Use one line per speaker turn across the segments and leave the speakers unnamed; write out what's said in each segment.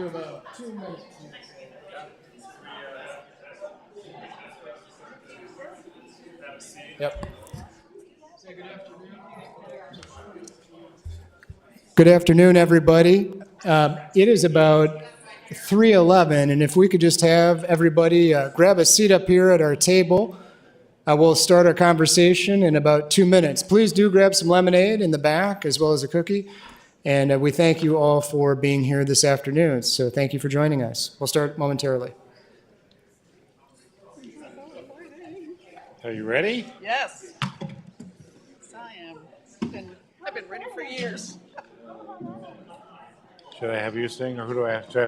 do about 2 minutes. Yep. Good afternoon, everybody. It is about 3:11, and if we could just have everybody grab a seat up here at our table, we'll start our conversation in about 2 minutes. Please do grab some lemonade in the back as well as a cookie, and we thank you all for being here this afternoon. So thank you for joining us. We'll start momentarily.
Are you ready?
Yes. Yes, I am. I've been ready for years.
Should I have you sing, or who do I have to?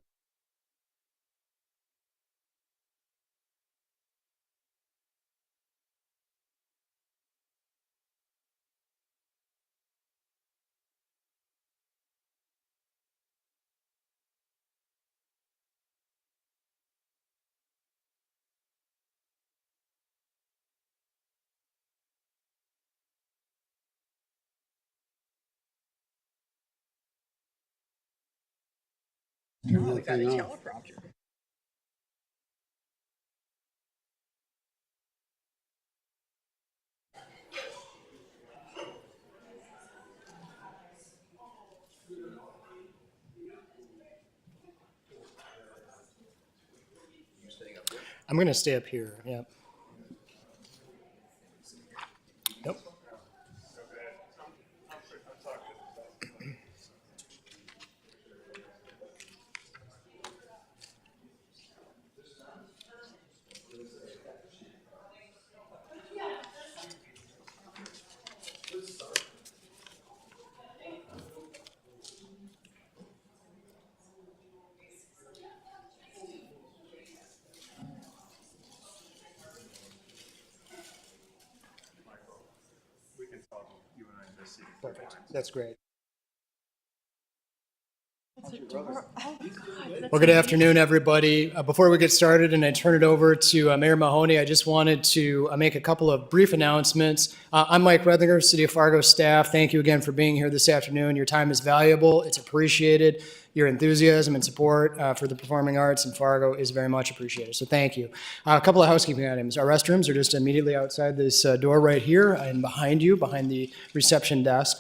Oh, we got a teleprompter.
I'm going to stay up here. Yep. Nope. Perfect. That's great. Well, good afternoon, everybody. Before we get started and I turn it over to Mayor Mahoney, I just wanted to make a couple of brief announcements. I'm Mike Redlinger, City of Fargo staff. Thank you again for being here this afternoon. Your time is valuable. It's appreciated. Your enthusiasm and support for the performing arts in Fargo is very much appreciated. So thank you. A couple of housekeeping items. Our restrooms are just immediately outside this door right here and behind you, behind the reception desk.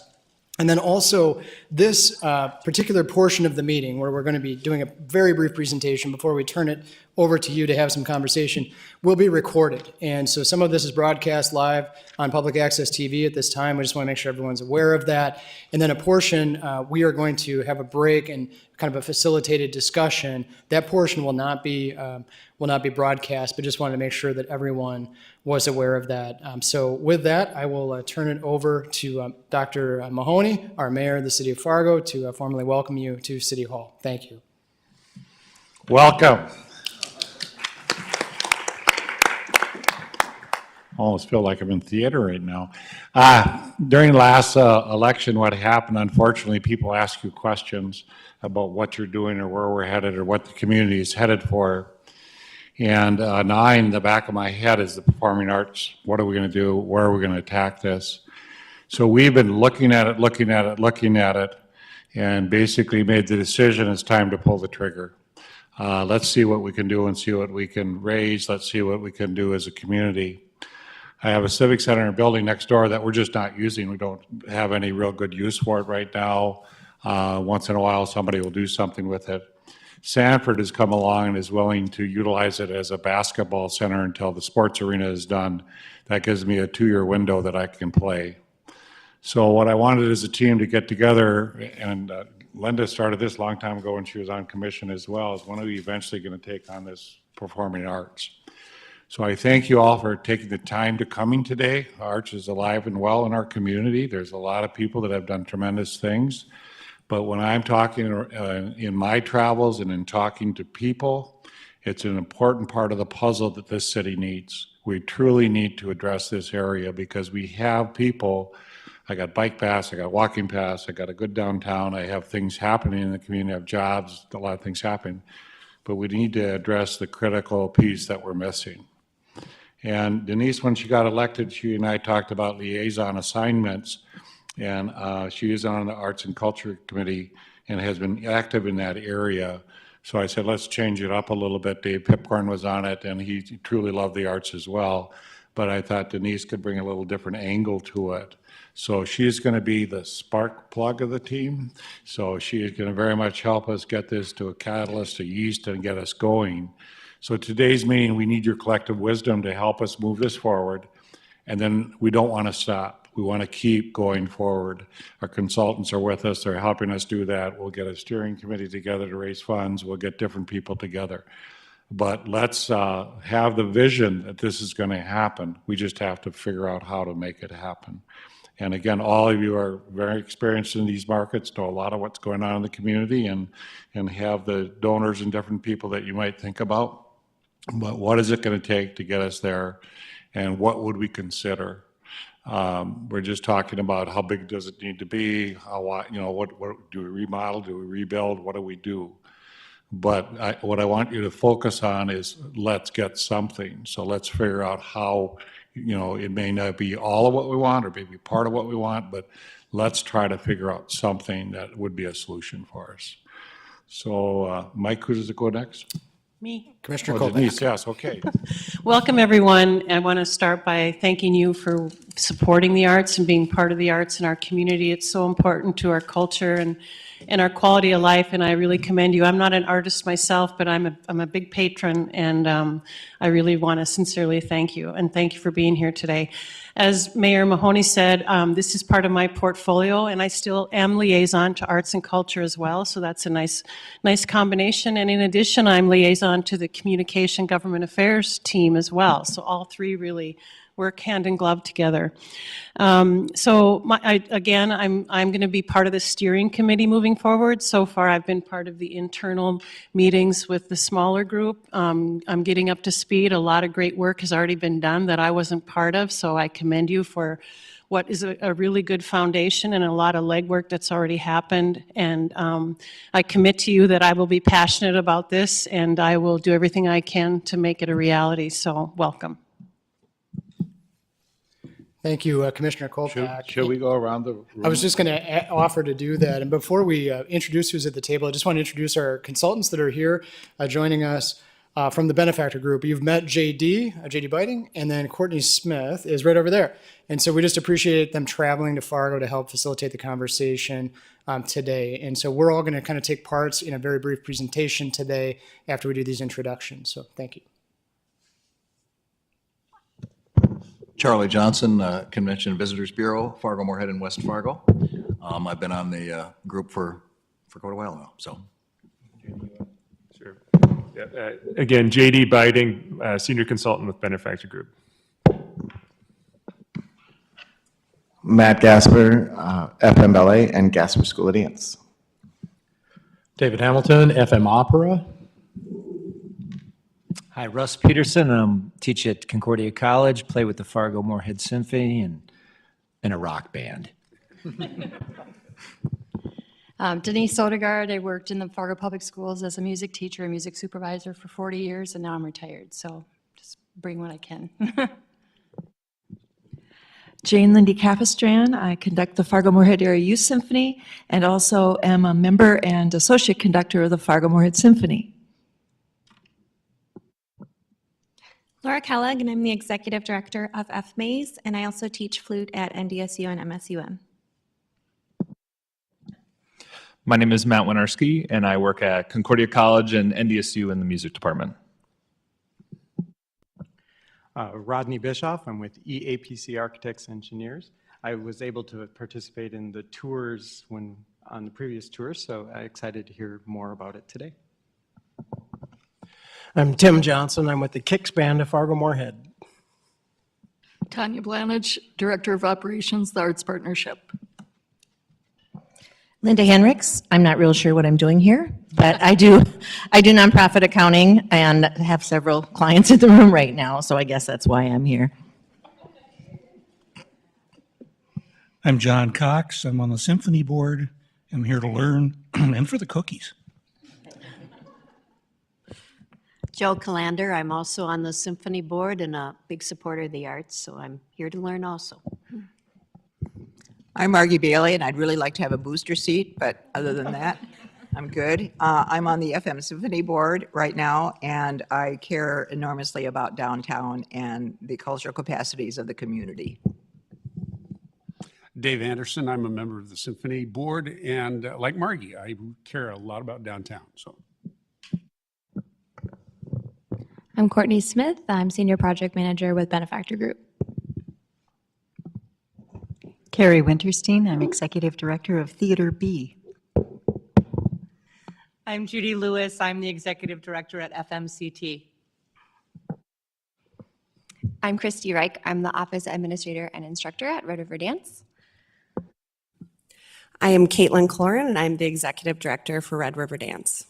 And then also, this particular portion of the meeting, where we're going to be doing a very brief presentation before we turn it over to you to have some conversation, will be recorded. And so some of this is broadcast live on public access TV at this time. We just want to make sure everyone's aware of that. And then a portion, we are going to have a break and kind of a facilitated discussion. That portion will not be broadcast, but just wanted to make sure that everyone was aware of that. So with that, I will turn it over to Dr. Mahoney, our mayor of the city of Fargo, to formally welcome you to City Hall. Thank you.
Welcome. I almost feel like I'm in theater right now. During the last election, what happened, unfortunately, people ask you questions about what you're doing or where we're headed or what the community is headed for. And now in the back of my head is the performing arts. What are we going to do? Where are we going to attack this? So we've been looking at it, and basically made the decision it's time to pull the trigger. Let's see what we can do and see what we can raise. Let's see what we can do as a community. I have a civic center building next door that we're just not using. We don't have any real good use for it right now. Once in a while, somebody will do something with it. Sanford has come along and is willing to utilize it as a basketball center until the sports arena is done. That gives me a 2-year window that I can play. So what I wanted is a team to get together, and Linda started this a long time ago when she was on commission as well, is when are we eventually going to take on this performing arts? So I thank you all for taking the time to coming today. Arts is alive and well in our community. There's a lot of people that have done tremendous things. But when I'm talking in my travels and in talking to people, it's an important part of the puzzle that this city needs. We truly need to address this area because we have people. I got bike paths, I got walking paths, I got a good downtown, I have things happening in the community, I have jobs, a lot of things happen. But we need to address the critical piece that we're missing. And Denise, when she got elected, she and I talked about liaison assignments. And she is on the Arts and Culture Committee and has been active in that area. So I said, let's change it up a little bit. Dave Pipcorn was on it, and he truly loved the arts as well. But I thought Denise could bring a little different angle to it. So she's going to be the spark plug of the team. So she is going to very much help us get this to a catalyst, a yeast, and get us going. So today's meeting, we need your collective wisdom to help us move this forward. And then we don't want to stop. We want to keep going forward. Our consultants are with us. They're helping us do that. We'll get a steering committee together to raise funds. We'll get different people together. But let's have the vision that this is going to happen. We just have to figure out how to make it happen. And again, all of you are very experienced in these markets, know a lot of what's going on in the community, and have the donors and different people that you might think about. But what is it going to take to get us there? And what would we consider? We're just talking about how big does it need to be? How, what do we remodel? Do we rebuild? What do we do? But what I want you to focus on is let's get something. So let's figure out how, it may not be all of what we want or maybe part of what we want, but let's try to figure out something that would be a solution for us. So Mike, who does it go next?
Me.
Commissioner
Oh,
Kolpak.
Denise, yes, okay.
Welcome, everyone. I want to start by thanking you for supporting the arts and being part of the arts in our community. It's so important to our culture and our quality of life, and I really commend you. I'm not an artist myself, but I'm a big patron, and I really want to sincerely thank you, and thank you for being here today. As Mayor Mahoney said, this is part of my portfolio, and I still am liaison to arts and culture as well, so that's a nice combination. And in addition, I'm liaison to the communication government affairs team as well, so all three really work hand in glove together. So again, I'm going to be part of the steering committee moving forward. So far, I've been part of the internal meetings with the smaller group. I'm getting up to speed. A lot of great work has already been done that I wasn't part of, so I commend you for what is a really good foundation and a lot of legwork that's already happened. And I commit to you that I will be passionate about this, and I will do everything I can to make it a reality. So welcome.
Thank you, Commissioner Kolpak.
Should we go around the room?
I was just going to offer to do that. And before we introduce who's at the table, I just want to introduce our consultants that are here joining us from the Benefactor Group. You've met JD Biting, and then Courtney Smith is right over there. And so we just appreciate them traveling to Fargo to help facilitate the conversation today. And so we're all going to kind of take parts in a very brief presentation today after we do these introductions. So thank you.
Charlie Johnson, Convention and Visitors Bureau, Fargo, Moorhead, and West Fargo. I've been on the group for quite a while now, so.
Sure. Yeah, again, JD Biting, Senior Consultant with Benefactor Group.
Matt Gasper, FM Ballet and Gasper School of Dance.
David Hamilton, FM Opera.
Hi, Russ Peterson. Teach at Concordia College, play with the Fargo Moorhead Symphony, and in a rock band.
Denise Sodegaard. I worked in the Fargo Public Schools as a music teacher and music supervisor for 40 years, and now I'm retired, so just bring what I can.
Jane Lindy Capistran. I conduct the Fargo Moorhead Area Youth Symphony and also am a member and associate conductor of the Fargo Moorhead Symphony.
Laura Kellag, and I'm the Executive Director of FMAIS, and I also teach flute at NDSU and MSUM.
My name is Matt Winarski, and I work at Concordia College and NDSU in the music department.
Rodney Bischoff. I'm with EAPC Architects Engineers. I was able to participate in the tours on the previous tours, so I'm excited to hear more about it today.
I'm Tim Johnson. I'm with the Kicks Band of Fargo Moorhead.
Tanya Blanich, Director of Operations, the Arts Partnership.
Linda Henricks. I'm not real sure what I'm doing here, but I do nonprofit accounting and have several clients in the room right now, so I guess that's why I'm here.
I'm John Cox. I'm on the symphony board. I'm here to learn and for the cookies.
Joe Calander. I'm also on the symphony board and a big supporter of the arts, so I'm here to learn also.
I'm Margie Bailey, and I'd really like to have a booster seat, but other than that, I'm good. I'm on the FM Symphony Board right now, and I care enormously about downtown and the cultural capacities of the community.
Dave Anderson, I'm a member of the Symphony Board, and like Margie, I care a lot about downtown. So,
I'm Courtney Smith. I'm Senior Project Manager with Benefactor Group.
Carrie Winterstein. I'm Executive Director of Theater B.
I'm Judy Lewis. I'm the Executive Director at FMCT.
I'm Christy Reich. I'm the Office Administrator and Instructor at Red River Dance.
I am Caitlin Cloran, and I'm the Executive Director for Red River Dance.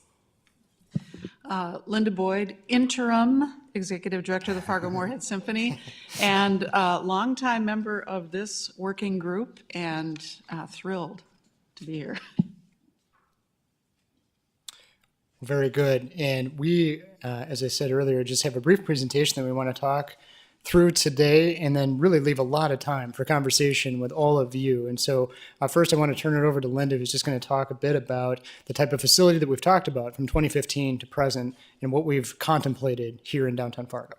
Linda Boyd, Interim Executive Director of the Fargo Moorhead Symphony, and longtime member of this working group, and thrilled to be here.
Very good. And we, as I said earlier, just have a brief presentation that we want to talk through today, and then really leave a lot of time for conversation with all of you. And so first I want to turn it over to Linda, who's just going to talk a bit about the type of facility that we've talked about from 2015 to present and what we've contemplated here in downtown Fargo.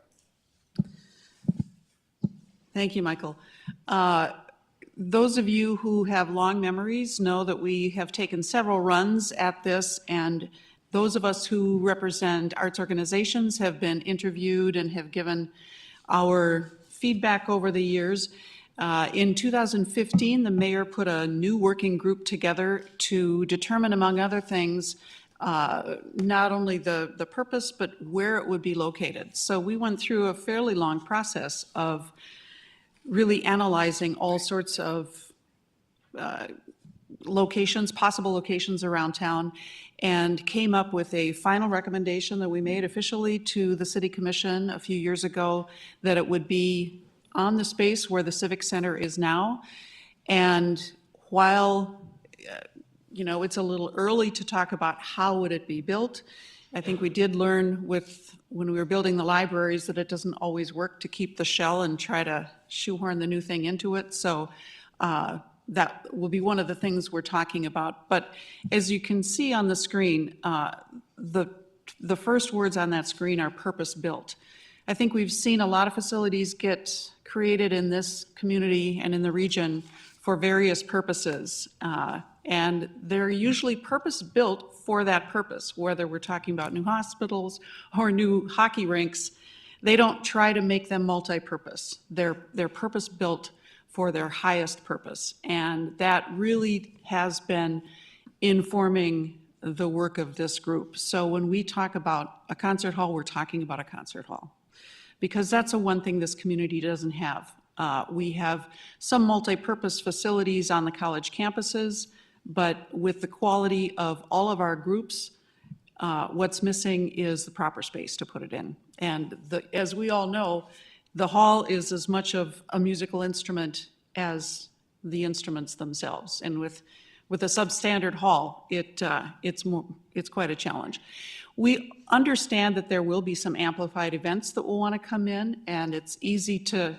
Thank you, Michael. Those of you who have long memories know that we have taken several runs at this, and those of us who represent arts organizations have been interviewed and have given our feedback over the years. In 2015, the mayor put a new working group together to determine, among other things, not only the purpose, but where it would be located. So we went through a fairly long process of really analyzing all sorts of locations, possible locations around town, and came up with a final recommendation that we made officially to the City Commission a few years ago, that it would be on the space where the Civic Center is now. And while, you know, it's a little early to talk about how would it be built, I think we did learn when we were building the libraries that it doesn't always work to keep the shell and try to shoehorn the new thing into it. So that will be one of the things we're talking about. But as you can see on the screen, the first words on that screen are purpose-built. I think we've seen a lot of facilities get created in this community and in the region for various purposes. And they're usually purpose-built for that purpose, whether we're talking about new hospitals or new hockey rinks. They don't try to make them multi-purpose. They're purpose-built for their highest purpose. And that really has been informing the work of this group. So when we talk about a concert hall, we're talking about a concert hall, because that's one thing this community doesn't have. We have some multi-purpose facilities on the college campuses, but with the quality of all of our groups, what's missing is the proper space to put it in. And as we all know, the hall is as much of a musical instrument as the instruments themselves. And with a substandard hall, it's quite a challenge. We understand that there will be some amplified events that will want to come in, and it's easy to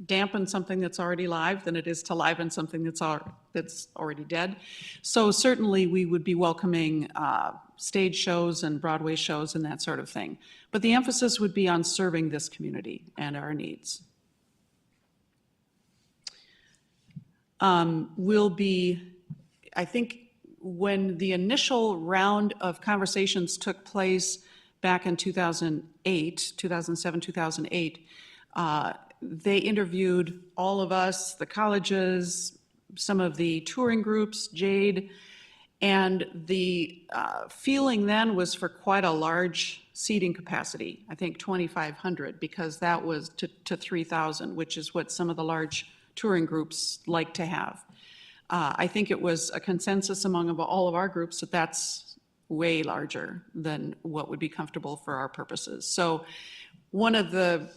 dampen something that's already live than it is to liven something that's already dead. So certainly we would be welcoming stage shows and Broadway shows and that sort of thing. But the emphasis would be on serving this community and our needs. I think when the initial round of conversations took place back in 2008, 2007, 2008, they interviewed all of us, the colleges, some of the touring groups, Jade, and the feeling then was for quite a large seating capacity, I think 2,500, because that was to 3,000, which is what some of the large touring groups like to have. I think it was a consensus among all of our groups that that's way larger than what would be comfortable for our purposes. So one of the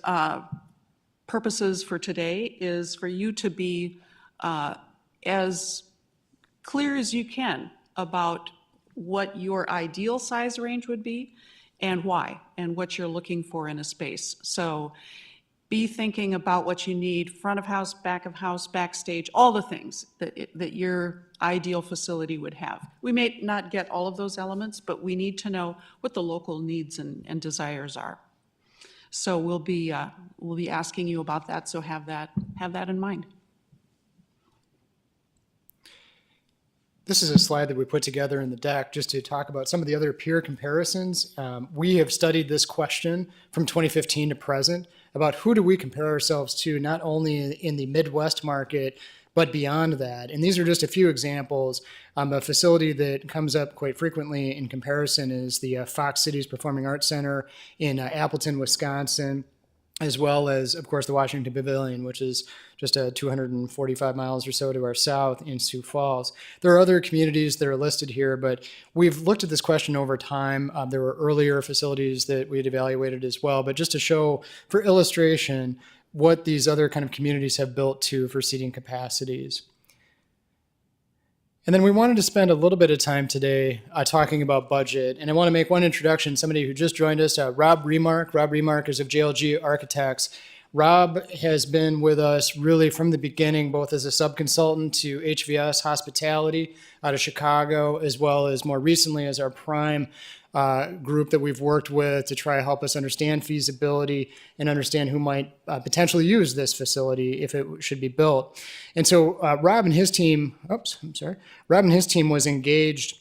purposes for today is for you to be as clear as you can about what your ideal size range would be and why, and what you're looking for in a space. So be thinking about what you need, front of house, backstage, all the things that your ideal facility would have. We may not get all of those elements, but we need to know what the local needs and desires are. So we'll be asking you about that, so have that in mind.
This is a slide that we put together in the deck just to talk about some of the other peer comparisons. We have studied this question from 2015 to present about who do we compare ourselves to, not only in the Midwest market, but beyond that. And these are just a few examples. A facility that comes up quite frequently in comparison is the Fox Cities Performing Arts Center in Appleton, Wisconsin, as well as, of course, the Washington Pavilion, which is just 245 miles or so to our south in Sioux Falls. There are other communities that are listed here, but we've looked at this question over time. There were earlier facilities that we had evaluated as well, but just to show for illustration what these other kind of communities have built to for seating capacities. And then we wanted to spend a little bit of time today talking about budget. And I want to make one introduction, somebody who just joined us, Rob Remark. Rob Remark is of JLG Architects. Rob has been with us really from the beginning, both as a subconsultant to HVS Hospitality out of Chicago, as well as more recently as our prime group that we've worked with to try to help us understand feasibility and understand who might potentially use this facility if it should be built. And so Rob and his team was engaged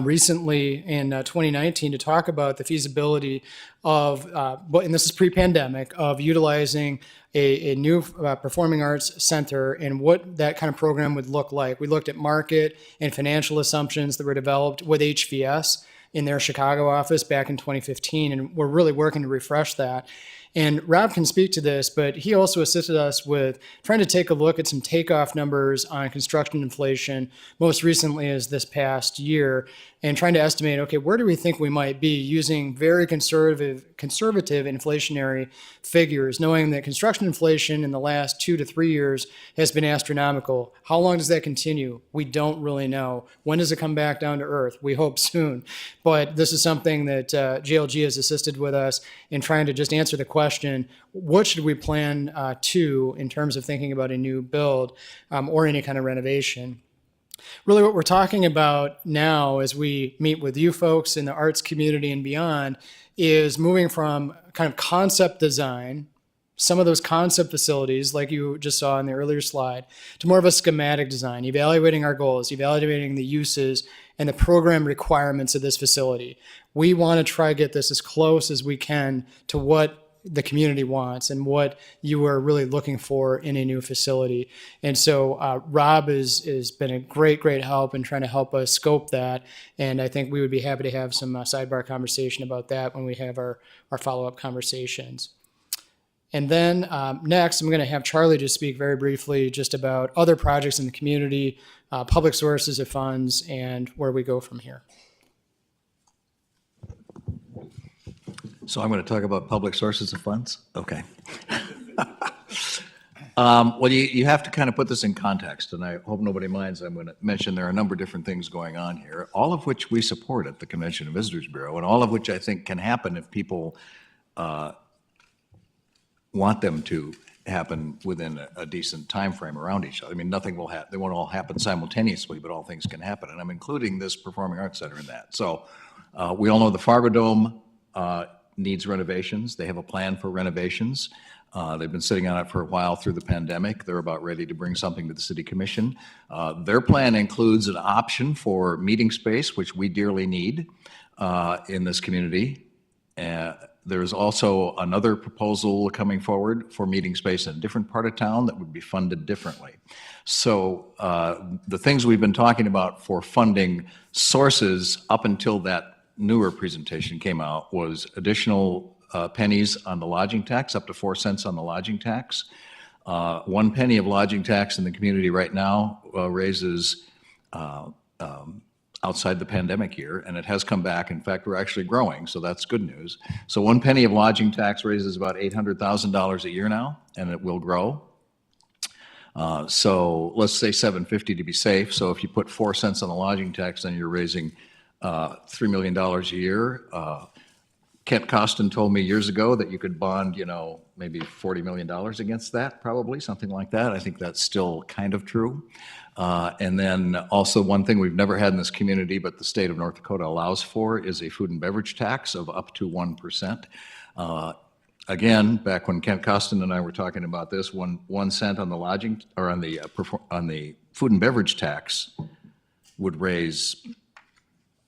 recently in 2019 to talk about the feasibility of, and this is pre-pandemic, of utilizing a new performing arts center and what that kind of program would look like. We looked at market and financial assumptions that were developed with HVS in their Chicago office back in 2015, and we're really working to refresh that. And Rob can speak to this, but he also assisted us with trying to take a look at some takeoff numbers on construction inflation, most recently as this past year, and trying to estimate, okay, where do we think we might be using very conservative inflationary figures, knowing that construction inflation in the last 2 to 3 years has been astronomical. How long does that continue? We don't really know. When does it come back down to earth? We hope soon. But this is something that JLG has assisted with us in trying to just answer the question, what should we plan to in terms of thinking about a new build or any kind of renovation? Really what we're talking about now as we meet with you folks in the arts community and beyond is moving from kind of concept design, some of those concept facilities like you just saw in the earlier slide, to more of a schematic design, evaluating our goals, evaluating the uses and the program requirements of this facility. We want to try to get this as close as we can to what the community wants and what you are really looking for in a new facility. And so Rob has been a great help in trying to help us scope that. And I think we would be happy to have some sidebar conversation about that when we have our follow-up conversations. And then next, I'm going to have Charlie just speak very briefly just about other projects in the community, public sources of funds, and where we go from here.
So I'm going to talk about public sources of funds? Okay. Well, you have to kind of put this in context, and I hope nobody minds. I'm going to mention there are a number of different things going on here, all of which we support at the Convention and Visitors Bureau, and all of which I think can happen if people want them to happen within a decent time frame around each other. I mean, nothing will happen. They won't all happen simultaneously, but all things can happen, and I'm including this Performing Arts Center in that. So we all know the Fargo Dome needs renovations. They have a plan for renovations. They've been sitting on it for a while through the pandemic. They're about ready to bring something to the City Commission. Their plan includes an option for meeting space, which we dearly need in this community. There's also another proposal coming forward for meeting space in a different part of town that would be funded differently. So the things we've been talking about for funding sources up until that newer presentation came out was additional pennies on the lodging tax, up to 4 cents on the lodging tax. 1 penny of lodging tax in the community right now raises outside the pandemic year, and it has come back. In fact, we're actually growing, so that's good news. So 1 penny of lodging tax raises about $800,000 a year now, and it will grow. So let's say $750 to be safe. So if you put 4 cents on the lodging tax, then you're raising $3 million a year. Kent Costin told me years ago that you could bond, maybe $40 million against that, probably, something like that. I think that's still kind of true. And then also one thing we've never had in this community, but the state of North Dakota allows for, is a food and beverage tax of up to 1%. Again, back when Kent Costin and I were talking about this, 1 cent on the lodging, or on the food and beverage tax would raise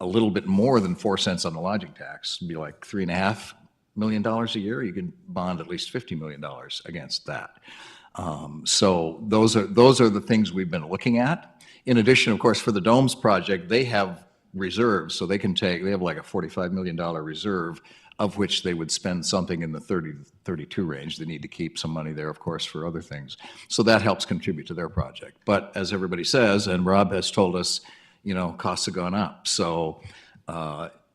a little bit more than 4 cents on the lodging tax. It'd be like $3.5 million a year. You could bond at least $50 million against that. So those are the things we've been looking at. In addition, of course, for the Domes project, they have reserves, so they have like a $45 million reserve, of which they would spend something in the 30 to 32 range. They need to keep some money there, of course, for other things. So that helps contribute to their project. But as everybody says, and Rob has told us, costs have gone up. So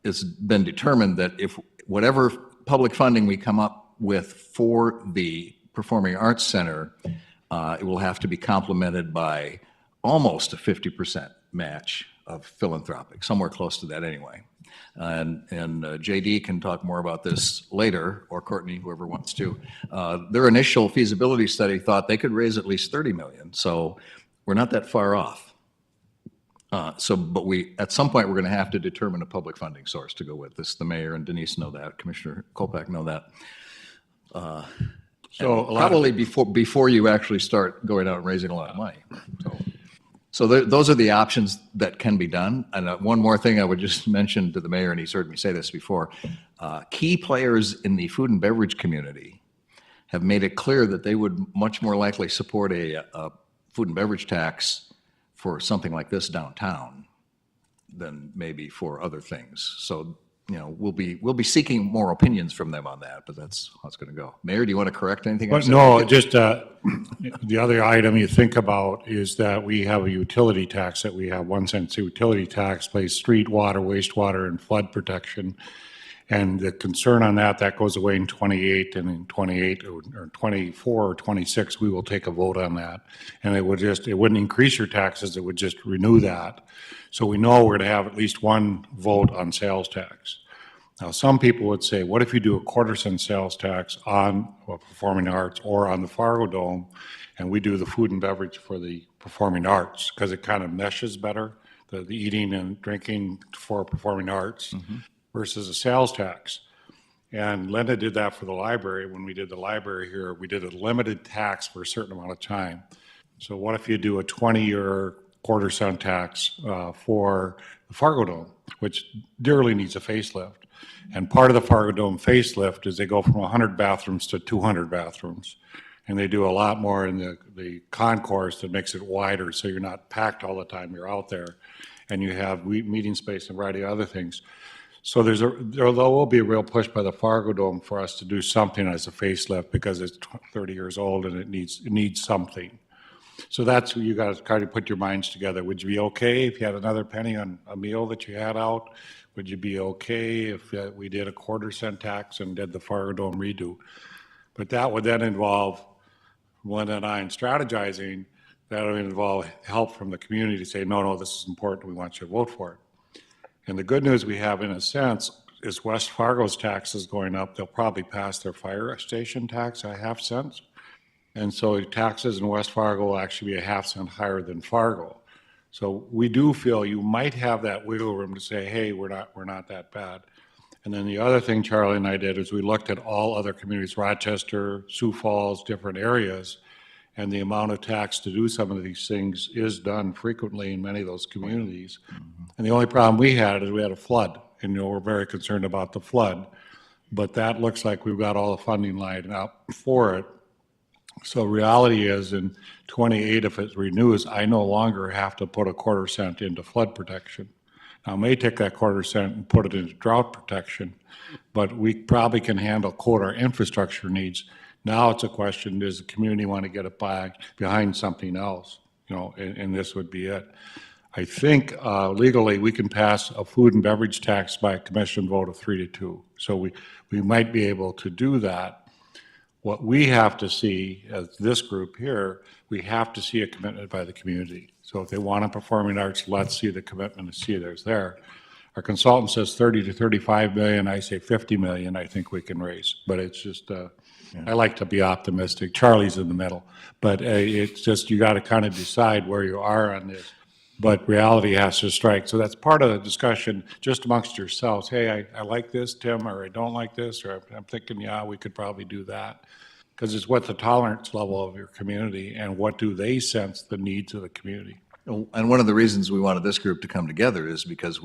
it's been determined that if whatever public funding we come up with for the Performing Arts Center, it will have to be complemented by almost a 50% match of philanthropic, somewhere close to that anyway. And JD can talk more about this later, or Courtney, whoever wants to. Their initial feasibility study thought they could raise at least 30 million, so we're not that far off. But at some point, we're going to have to determine a public funding source to go with this. The mayor and Denise know that. Commissioner Kolpak know that. So probably before you actually start going out and raising a lot of money. So those are the options that can be done. And one more thing I would just mention to the mayor, and he's heard me say this before, key players in the food and beverage community have made it clear that they would much more likely support a food and beverage tax for something like this downtown than maybe for other things. So, we'll be seeking more opinions from them on that, but that's how it's going to go. Mayor, do you want to correct anything?
But no, just the other item you think about is that we have a utility tax that we have 1 cent utility tax, pays street water, wastewater, and flood protection. And the concern on that goes away in 28, and in 28 or 24 or 26, we will take a vote on that. And it wouldn't increase your taxes, it would just renew that. So we know we're going to have at least one vote on sales tax. Now, some people would say, what if you do a 1/4 cent sales tax on performing arts or on the Fargo Dome, and we do the food and beverage for the performing arts, because it kind of meshes better, the eating and drinking for performing arts versus a sales tax. And Linda did that for the library. When we did the library here, we did a limited tax for a certain amount of time. So what if you do a 20-year 1/4 cent tax for the Fargo Dome, which dearly needs a facelift? And part of the Fargo Dome facelift is they go from 100 bathrooms to 200 bathrooms. And they do a lot more in the concourse that makes it wider, so you're not packed all the time you're out there. And you have meeting space and a variety of other things. So there will be a real push by the Fargo Dome for us to do something as a facelift, because it's 30 years old and it needs something. So that's what you got to kind of put your minds together. Would you be okay if you had another penny on a meal that you had out? Would you be okay if we did a 1/4 cent tax and did the Fargo Dome redo? But that would then involve Linda and I in strategizing. That would involve help from the community to say, no, this is important, we want you to vote for it. And the good news we have, in a sense, is West Fargo's taxes going up. They'll probably pass their fire station tax at 1/2 cent. And so taxes in West Fargo will actually be 1/2 cent higher than Fargo. So we do feel you might have that wiggle room to say, hey, we're not that bad. And then the other thing Charlie and I did is we looked at all other communities, Rochester, Sioux Falls, different areas, and the amount of tax to do some of these things is done frequently in many of those communities. And the only problem we had is we had a flood, and we're very concerned about the flood. But that looks like we've got all the funding lined up for it. So reality is, in 28, if it renews, I no longer have to put a 1/4 cent into flood protection. Now, I may take that 1/4 cent and put it into drought protection, but we probably can handle, quote, our infrastructure needs. Now it's a question, does the community want to get it behind something else? And this would be it. I think legally we can pass a food and beverage tax by a commission vote of 3-2. So we might be able to do that. What we have to see, as this group here, we have to see a commitment by the community. So if they want a performing arts, let's see the commitment and see there's there. Our consultant says 30 to 35 million. I say 50 million I think we can raise. But it's just, I like to be optimistic. Charlie's in the middle. But it's just, you got to kind of decide where you are on this. But reality has to strike. So that's part of the discussion just amongst yourselves. Hey, I like this, Tim, or I don't like this, or I'm thinking, yeah, we could probably do that. Because it's what the tolerance level of your community and what do they sense the needs of the community.
And one of the reasons we wanted this group to come together is because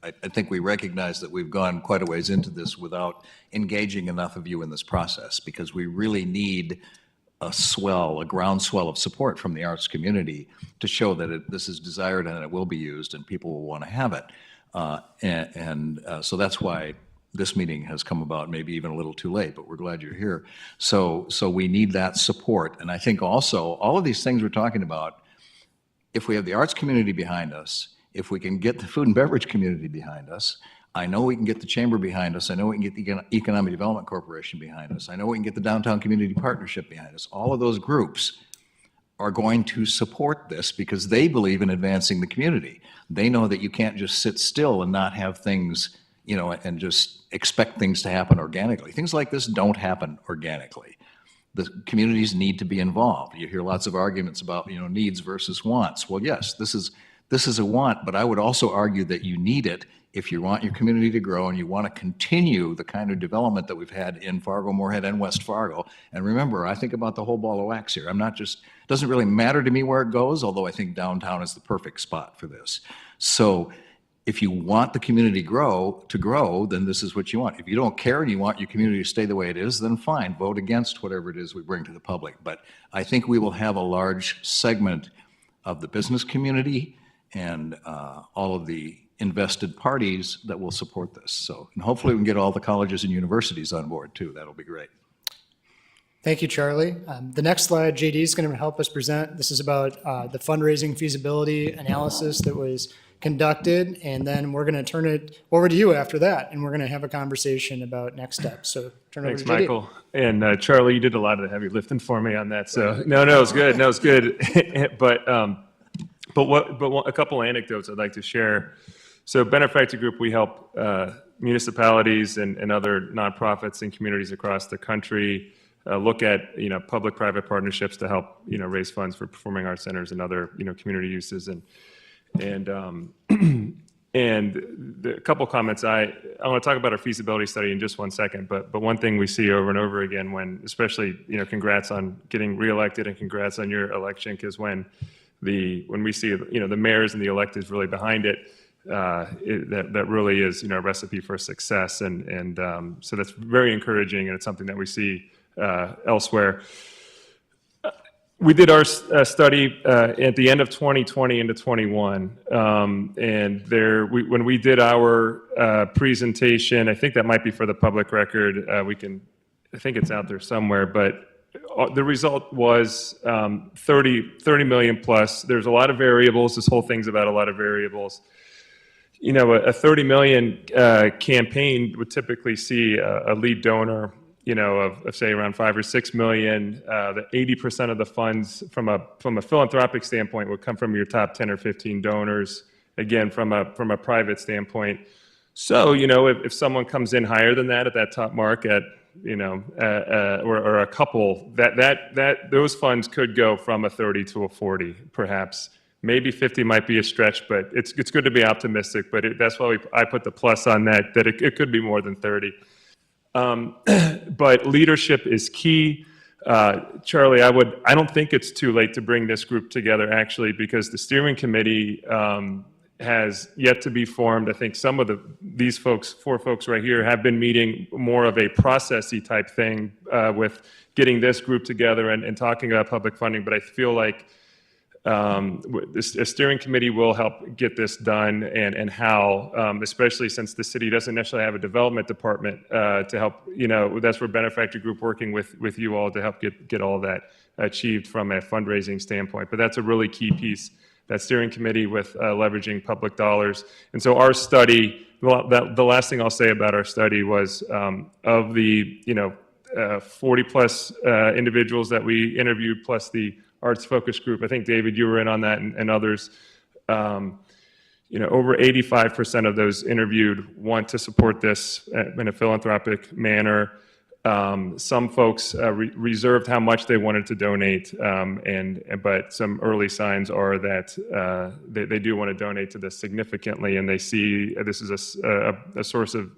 I think we recognize that we've gone quite a ways into this without engaging enough of you in this process, because we really need a groundswell of support from the arts community to show that this is desired and it will be used and people will want to have it. So that's why this meeting has come about, maybe even a little too late, but we're glad you're here. So we need that support. And I think also, all of these things we're talking about, if we have the arts community behind us, if we can get the food and beverage community behind us, I know we can get the chamber behind us. I know we can get the Economic Development Corporation behind us. I know we can get the Downtown Community Partnership behind us. All of those groups are going to support this because they believe in advancing the community. They know that you can't just sit still and not have things, and just expect things to happen organically. Things like this don't happen organically. The communities need to be involved. You hear lots of arguments about, needs versus wants. Well, yes, this is a want, but I would also argue that you need it if you want your community to grow and you want to continue the kind of development that we've had in Fargo, Moorhead, and West Fargo. And remember, I think about the whole ball of wax here. It doesn't really matter to me where it goes, although I think downtown is the perfect spot for this. So if you want the community to grow, then this is what you want. If you don't care and you want your community to stay the way it is, then fine, vote against whatever it is we bring to the public. But I think we will have a large segment of the business community and all of the invested parties that will support this. So, and hopefully we can get all the colleges and universities on board too. That'll be great.
Thank you, Charlie. The next slide, JD is going to help us present. This is about the fundraising feasibility analysis that was conducted, and then we're going to turn it over to you after that, and we're going to have a conversation about next steps. So turn it over to JD.
Thanks, Michael. And Charlie, you did a lot of the heavy lifting for me on that. So no, it's good. No, it's good. But a couple anecdotes I'd like to share. So Benefactor Group, we help municipalities and other nonprofits and communities across the country look at public-private partnerships to help raise funds for performing arts centers and other community uses and a couple comments. I want to talk about our feasibility study in just one second, but one thing we see over and over again when, especially congrats on getting reelected and congrats on your election, because when we see the mayors and the electeds really behind it, that really is a recipe for success, and so that's very encouraging, and it's something that we see elsewhere. We did our study at the end of 2020 into 21, and when we did our presentation, I think that might be for the public record. I think it's out there somewhere, but the result was 30 million plus. There's a lot of variables. This whole thing's about a lot of variables. A 30 million campaign would typically see a lead donor, of say around 5 or 6 million. The 80% of the funds from a philanthropic standpoint would come from your top 10 or 15 donors. Again, from a private standpoint. So, if someone comes in higher than that at that top mark or a couple, those funds could go from a 30 to a 40, perhaps. Maybe 50 might be a stretch, but it's good to be optimistic. But that's why I put the plus on that it could be more than 30. But leadership is key. Charlie, I don't think it's too late to bring this group together, actually, because the steering committee has yet to be formed. I think some of these folks, 4 folks right here, have been meeting more of a processy type thing with getting this group together and talking about public funding. But I feel like a steering committee will help get this done, and how, especially since the city doesn't necessarily have a development department to help, that's where Benefactor Group working with you all to help get all that achieved from a fundraising standpoint. But that's a really key piece, that steering committee with leveraging public dollars. And so our study, the last thing I'll say about our study was of the 40 plus individuals that we interviewed, plus the arts focus group. I think, David, you were in on that, and others. over 85% of those interviewed want to support this in a philanthropic manner. Some folks reserved how much they wanted to donate, but some early signs are that they do want to donate to this significantly, and they see this is a source of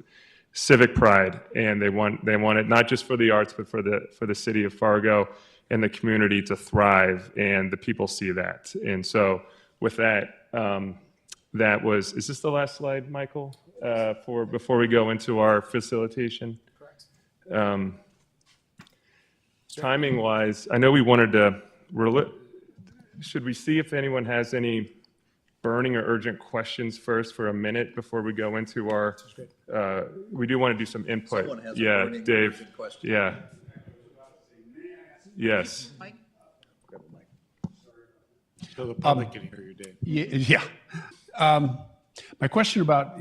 civic pride, and they want it not just for the arts, but for the city of Fargo and the community to thrive, and the people see that. And so, with that, is this the last slide, Michael? Before we go into our facilitation. Timing wise, I know we wanted to, should we see if anyone has any burning or urgent questions first for a minute before we go into our, we do want to do some input.
Someone has a
Yeah,
burning
Dave,
urgent question.
yeah. Yes.
So the public can hear you, Dave.
Yeah. My question about,